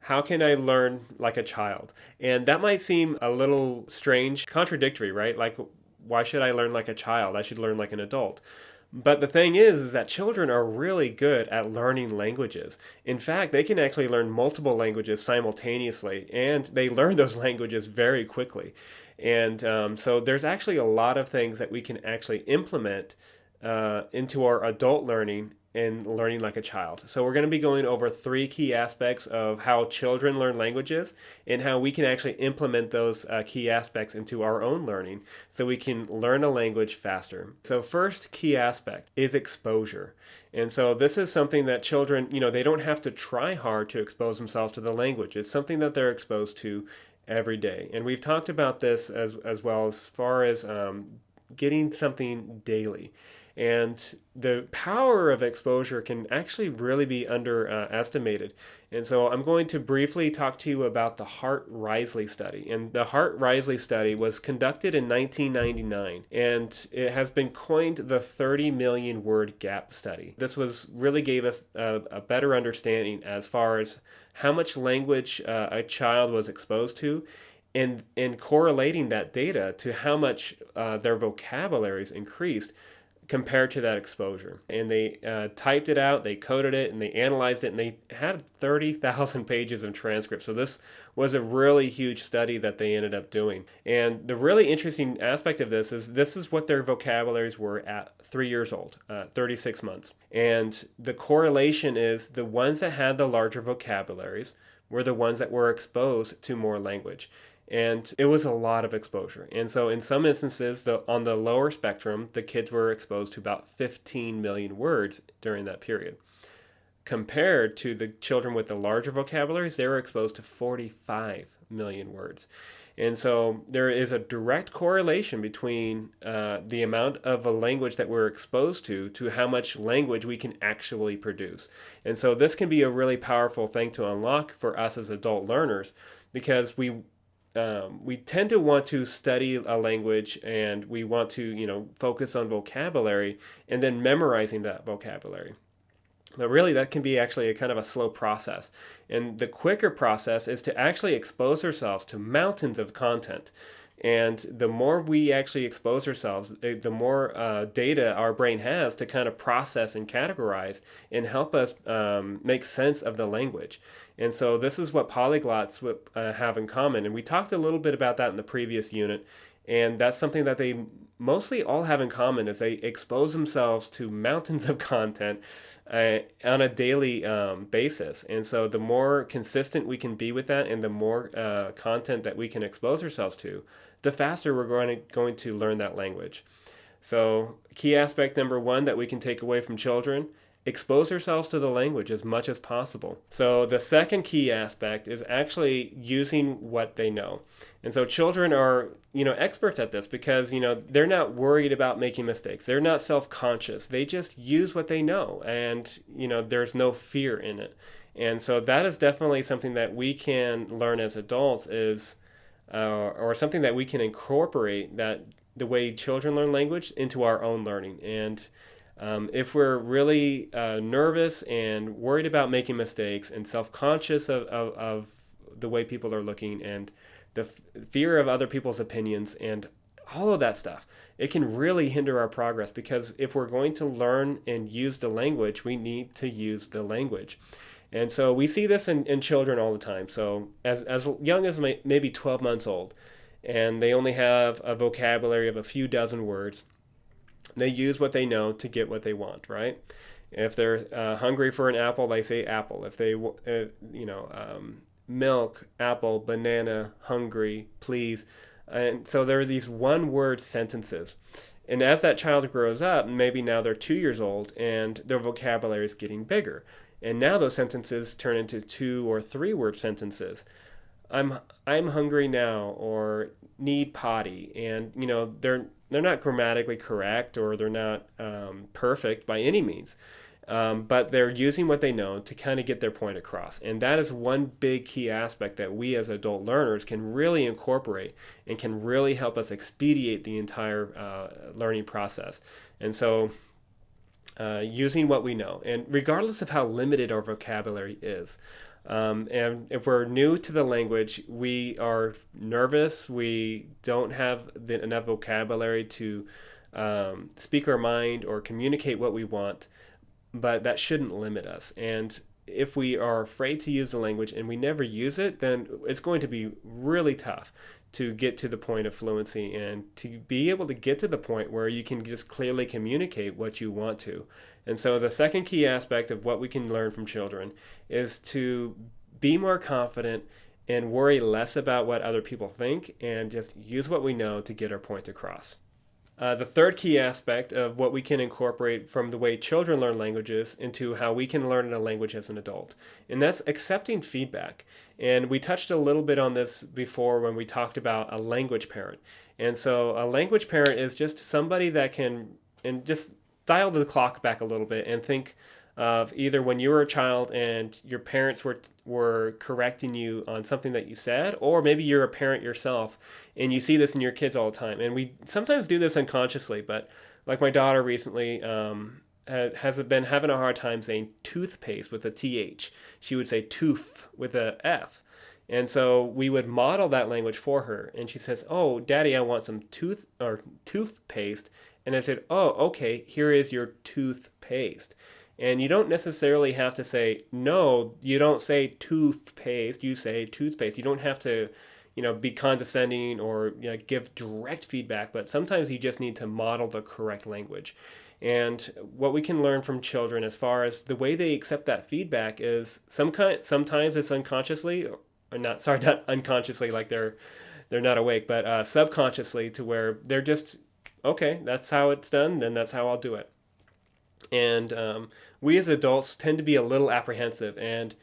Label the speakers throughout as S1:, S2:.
S1: how can I learn like a child? And that might seem a little strange, contradictory, right? Like, why should I learn like a child? I should learn like an adult. But the thing is that children are really good at learning languages. In fact, they can actually learn multiple languages simultaneously, and they learn those languages very quickly. And so there's actually a lot of things that we can actually implement into our adult learning and learning like a child. So we're going to be going over three key aspects of how children learn languages and how we can actually implement those key aspects into our own learning so we can learn a language faster. So first key aspect is exposure. And so this is something that children, they don't have to try hard to expose themselves to the language. It's something that they're exposed to every day. And we've talked about this as well as far as getting something daily. And the power of exposure can actually really be underestimated. And so I'm going to briefly talk to you about the Hart-Risley study. And the Hart-Risley study was conducted in 1999, and it has been coined the 30 million word gap study. This really gave us a better understanding as far as how much language a child was exposed to, and correlating that data to how much their vocabularies increased compared to that exposure. And they typed it out, they coded it, and they analyzed it, and they had 30,000 pages of transcripts. So this was a really huge study that they ended up doing. And the really interesting aspect of this is what their vocabularies were at 3 years old, 36 months. And the correlation is the ones that had the larger vocabularies were the ones that were exposed to more language. And it was a lot of exposure. And so in some instances, on the lower spectrum, the kids were exposed to about 15 million words during that period. Compared to the children with the larger vocabularies, they were exposed to 45 million words. And so there is a direct correlation between the amount of a language that we're exposed to how much language we can actually produce. And so this can be a really powerful thing to unlock for us as adult learners, because we tend to want to study a language, and we want to, focus on vocabulary and then memorizing that vocabulary. But really, that can be actually a kind of a slow process. And the quicker process is to actually expose ourselves to mountains of content. And the more we actually expose ourselves, the more data our brain has to kind of process and categorize and help us make sense of the language. And so this is what polyglots have in common. And we talked a little bit about that in the previous unit. And that's something that they mostly all have in common, is they expose themselves to mountains of content on a daily basis. And so the more consistent we can be with that, and the more content that we can expose ourselves to, the faster we're going to learn that language. So key aspect number one that we can take away from children: expose ourselves to the language as much as possible. So the second key aspect is actually using what they know. And so children are, experts at this, because, they're not worried about making mistakes. They're not self-conscious. They just use what they know, and, there's no fear in it. And so that is definitely something that we can learn as adults, or something that we can incorporate, that the way children learn language, into our own learning. And if we're really nervous and worried about making mistakes and self-conscious of the way people are looking, and the fear of other people's opinions and all of that stuff, it can really hinder our progress, because if we're going to learn and use the language, we need to use the language. And so we see this in children all the time. So as young as maybe 12 months old, and they only have a vocabulary of a few dozen words, they use what they know to get what they want, right? If they're hungry for an apple, they say apple. If they, milk, apple, banana, hungry, please. And so there are these one-word sentences. And as that child grows up, maybe now they're 2 years old, and their vocabulary is getting bigger. And now those sentences turn into 2 or 3 word sentences. I'm hungry now, or need potty. And, they're not grammatically correct, or they're not perfect by any means. But they're using what they know to kind of get their point across. And that is one big key aspect that we as adult learners can really incorporate, and can really help us expedite the entire learning process. And so using what we know, and regardless of how limited our vocabulary is, And if we're new to the language, we are nervous. We don't have enough vocabulary to speak our mind or communicate what we want, but that shouldn't limit us. And if we are afraid to use the language and we never use it, then it's going to be really tough to get to the point of fluency and to be able to get to the point where you can just clearly communicate what you want to. And so the second key aspect of what we can learn from children is to be more confident and worry less about what other people think and just use what we know to get our point across. The third key aspect of what we can incorporate from the way children learn languages into how we can learn a language as an adult, and that's accepting feedback. And we touched a little bit on this before when we talked about a language parent. And so a language parent is just somebody that can, and just dial the clock back a little bit and think of either when you were a child and your parents were correcting you on something that you said, or maybe you're a parent yourself and you see this in your kids all the time. And we sometimes do this unconsciously, but like my daughter recently has been having a hard time saying toothpaste with a TH. She would say tooth with a F. And so we would model that language for her. And she says, "Oh, Daddy, I want some toothpaste." And I said, "Oh, okay, here is your toothpaste." And you don't necessarily have to say, no, you don't say toothpaste, you say toothpaste. You don't have to, be condescending or give direct feedback, but sometimes you just need to model the correct language. And what we can learn from children as far as the way they accept that feedback is sometimes it's unconsciously, or not unconsciously like they're not awake, but subconsciously to where they're just, okay, that's how it's done, then that's how I'll do it. And we as adults tend to be a little apprehensive and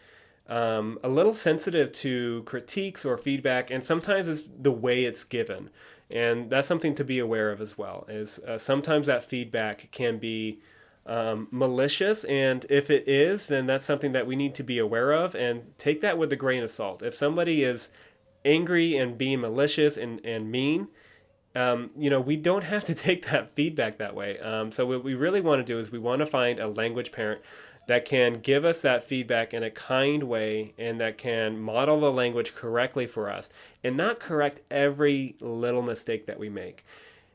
S1: a little sensitive to critiques or feedback, and sometimes it's the way it's given. And that's something to be aware of as well, is sometimes that feedback can be malicious, and if it is, then that's something that we need to be aware of and take that with a grain of salt. If somebody is angry and being malicious and mean, we don't have to take that feedback that way. So what we really want to do is we want to find a language parent that can give us that feedback in a kind way and that can model the language correctly for us and not correct every little mistake that we make.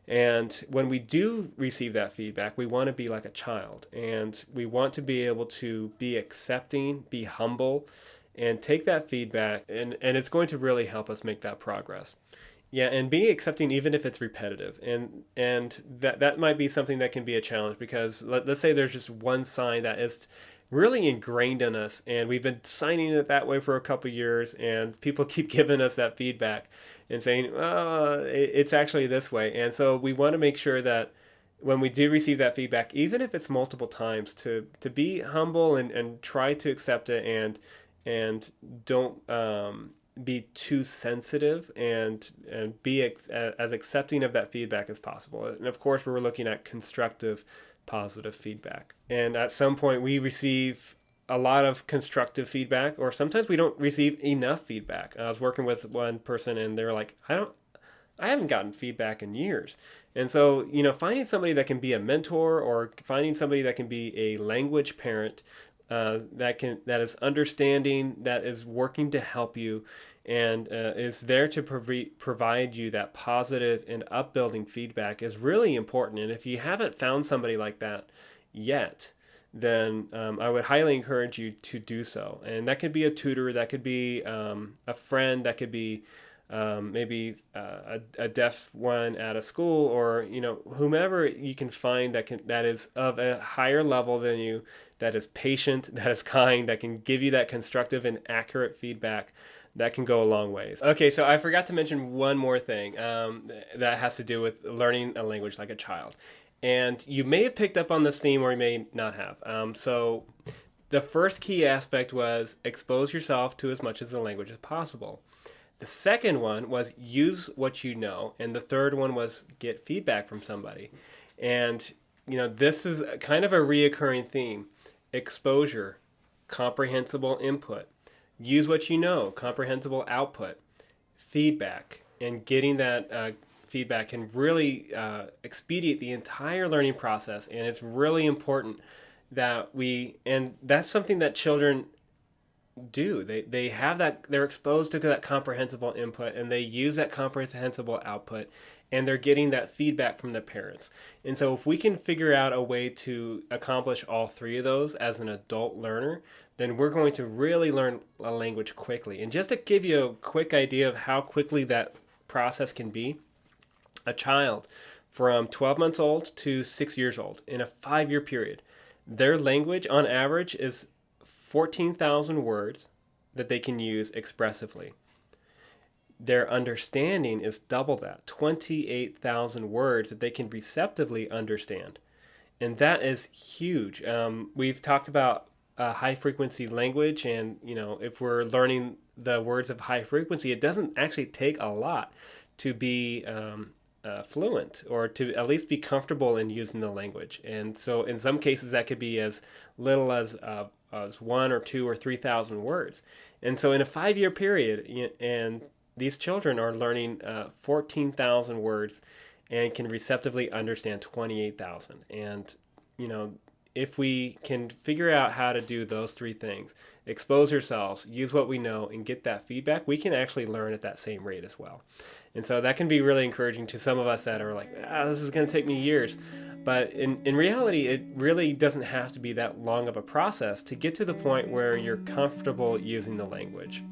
S1: And when we do receive that feedback, we want to be like a child, and we want to be able to be accepting, be humble, and take that feedback, and it's going to really help us make that progress. Yeah, and be accepting even if it's repetitive. And that might be something that can be a challenge, because let's say there's just one sign that is really ingrained in us and we've been signing it that way for a couple years, and people keep giving us that feedback and saying, it's actually this way. And so we want to make sure that when we do receive that feedback, even if it's multiple times, to be humble and try to accept it, and don't be too sensitive, and be as accepting of that feedback as possible. And of course, we're looking at constructive, positive feedback. And at some point, we receive a lot of constructive feedback, or sometimes we don't receive enough feedback. I was working with one person, and they're like, I haven't gotten feedback in years. And so, finding somebody that can be a mentor, or finding somebody that can be a language parent, that is understanding, that is working to help you, and is there to provide you that positive and upbuilding feedback is really important. And if you haven't found somebody like that yet, then I would highly encourage you to do so. And that could be a tutor, that could be a friend, that could be maybe a deaf one at a school, or whomever you can find that is of a higher level than you, that is patient, that is kind, that can give you that constructive and accurate feedback. That can go a long ways. Okay, so I forgot to mention one more thing that has to do with learning a language like a child. And you may have picked up on this theme, or you may not have. So the first key aspect was expose yourself to as much of the language as possible. The second one was use what you know. And the third one was get feedback from somebody. And, this is kind of a reoccurring theme. Exposure, comprehensible input. Use what you know, comprehensible output. Feedback, and getting that feedback can really expedite the entire learning process. And it's really important that and that's something that children do. They have that, they're exposed to that comprehensible input, and they use that comprehensible output, and they're getting that feedback from the parents. And so if we can figure out a way to accomplish all three of those as an adult learner, then we're going to really learn a language quickly. And just to give you a quick idea of how quickly that process can be, a child from 12 months old to 6 years old in a 5-year period, their language on average is 14,000 words that they can use expressively. Their understanding is double that, 28,000 words that they can receptively understand. And that is huge. We've talked about high frequency language, and if we're learning the words of high frequency, it doesn't actually take a lot to be fluent, or to at least be comfortable in using the language. And so in some cases that could be as little as 1 or 2 or 3,000 words. And so in a 5-year period, and these children are learning 14,000 words and can receptively understand 28,000. And if we can figure out how to do those three things, expose ourselves, use what we know, and get that feedback, we can actually learn at that same rate as well. And so that can be really encouraging to some of us that are like, this is going to take me years. But in reality, it really doesn't have to be that long of a process to get to the point where you're comfortable using the language.